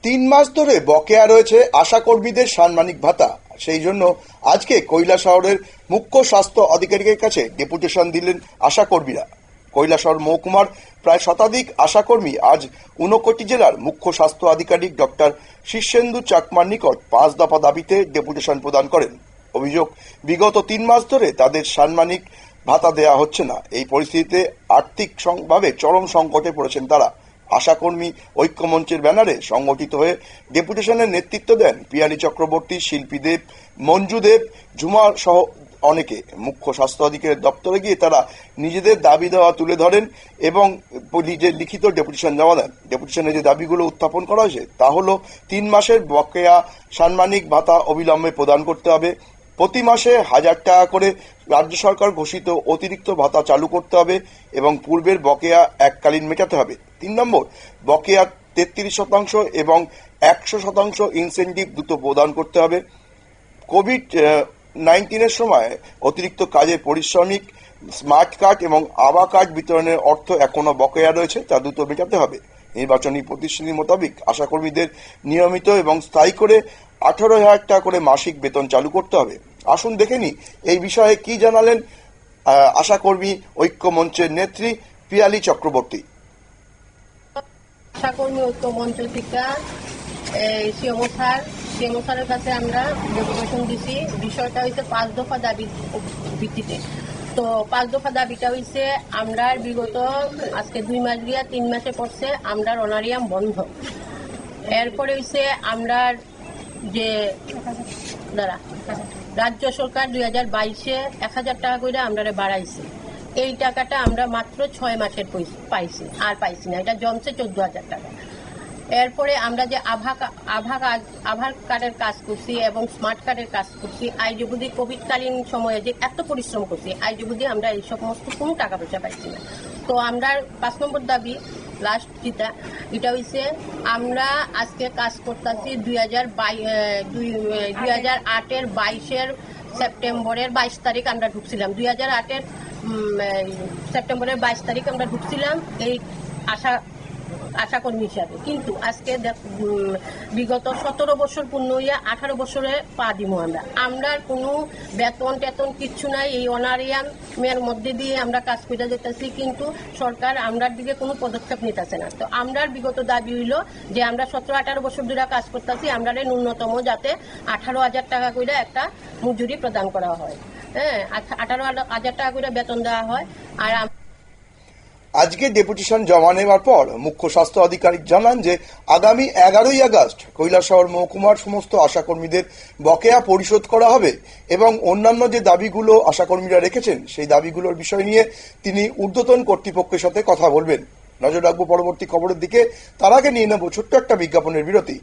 3 মাস ধরে বকেয়া রয়েছে আশাকর্মীদের সাম্মানিক ভাতা। সেই জন্য আজকে কৈলাসহরের মুখ্য স্বাস্থ্য আধিকারিকের কাছে ডেপুটেশন দিলেন আশাকর্মীরা। কৈলাসহর মহকুমার প্রায় শতাধিক আশাকর্মী আজ ঊনকোটি জেলার মুখ্য স্বাস্থ্য আধিকারিক ডক্টর শীর্ষেন্দু চাকমার নিকট 5 দফা দাবিতে ডেপুটেশন প্রদান করেন। অভিযোগ, বিগত 3 মাস ধরে তাদের সাম্মানিক ভাতা দেওয়া হচ্ছে না। এই পরিস্থিতিতে আর্থিকভাবে চরম সংকটে পড়েছেন তারা। আশাকর্মী ঐক্যমঞ্চের ব্যানারে সংগঠিত হয়ে ডেপুটেশনের নেতৃত্ব দেন পিয়ালি চক্রবর্তী, শিল্পী দেব, মঞ্জু দেব, ঝুমা সহ অনেকে। মুখ্য স্বাস্থ্য আধিকারিকের দপ্তরে গিয়ে তারা নিজেদের দাবি দেওয়া তুলে ধরেন এবং নিজের লিখিত ডেপুটেশন জমা দেন। ডেপুটেশনে যে দাবিগুলো উত্থাপন করা হয়েছে তা হলো 3 মাসের বকেয়া সাম্মানিক ভাতা অবিলম্বে প্রদান করতে হবে, প্রতি মাসে 1000 টাকা করে রাজ্য সরকার ঘোষিত অতিরিক্ত ভাতা চালু করতে হবে এবং পূর্বের বকেয়া এককালীন মেটাতে হবে। 3 নম্বর, বকেয়া 33% এবং 100% ইনসেন্টিভ দ্রুত প্রদান করতে হবে। কোভিড-19 সময় অতিরিক্ত কাজের পরিশ্রমিক, স্মার্ট কার্ড এবং আভা কার্ড বিতরণের অর্থ এখনো বকেয়া রয়েছে, তা দ্রুত মেটাতে হবে। নির্বাচনী প্রতিশ্রুতি মোতাবেক আশাকর্মীদের নিয়মিত এবং স্থায়ী করে 18,000 টাকা করে মাসিক বেতন চালু করতে হবে। আসুন দেখে নি এই বিষয়ে কি জানালেন আশাকর্মী ঐক্য মঞ্চের নেত্রী পিয়ালি চক্রবর্তী। আশাকর্মী ঐক্য মঞ্চ থেকে সিএমওর কাছে আমরা ডেপুটেশন দিছি। বিষয়টা হইছে 5 দফা দাবির ভিত্তিতে। তো 5 দফা দাবিটা হইছে আমরা বিগত আজকে 2 মাস গিয়া 3 মাসে পড়ছে আমরা অনারিয়াম বন্ধ। এরপরে হইছে আমরা যে রাজ্য সরকার 2022-এ 1000 টাকা করে আমরা বাড়াইছে। এই টাকাটা আমরা মাত্র 6 মাসের পাইছি, আর পাইছি না, এটা জমছে 14,000 টাকা। এরপরে আমরা যে আধার কার্ডের কাজ করছি এবং স্মার্ট কার্ডের কাজ করছি, আইজবুদি কোভিডকালীন সময়ে যে এত পরিশ্রম করছি, আইজবুদি আমরা এই সমস্ত কোনো টাকা পয়সা পাইছি না। তো আমরা 5 নম্বর দাবি লাস্ট এটা হইছে আমরা আজকে কাজ করতেছি 2008-এর 22-এর সেপ্টেম্বরের 22 তারিখ আমরা ঢুকছিলাম। 2008-এর সেপ্টেম্বরের 22 তারিখ আমরা ঢুকছিলাম এই আশাকর্মী হিসাবে। কিন্তু আজকে বিগত 17 বছর পূর্ণ হইয়া 18 বছরে পা দিব। আমরা কোনো বেতন টেতন কিচ্ছু নাই, এই অনারিয়ামের মধ্যে দিয়ে আমরা কাজ করে যেতেছি, কিন্তু সরকার আমরার দিকে কোনো পদক্ষেপ নিতেছে না। তো আমরার বিগত দাবি হইল যে আমরা 17-18 বছর ধরে কাজ করতেছি, আমরা ন্যূনতম যাতে 18,000 টাকা করে একটা মজুরি প্রদান করা হয়, 18,000 টাকা করে বেতন দেওয়া হয়। আর আজকে ডেপুটেশন জমা নেওয়ার পর মুখ্য স্বাস্থ্য আধিকারিক জানান যে আগামী 11ই আগস্ট কৈলাসহর মহকুমার সমস্ত আশাকর্মীদের বকেয়া পরিশোধ করা হবে এবং অন্যান্য যে দাবিগুলো আশাকর্মীরা রেখেছেন সেই দাবিগুলোর বিষয় নিয়ে তিনি ঊর্ধ্বতন কর্তৃপক্ষের সাথে কথা বলবেন। নজর রাখবো পরবর্তী খবরের দিকে। তার আগে নিয়ে নেব ছোট্ট একটা বিজ্ঞাপনের বিরতি।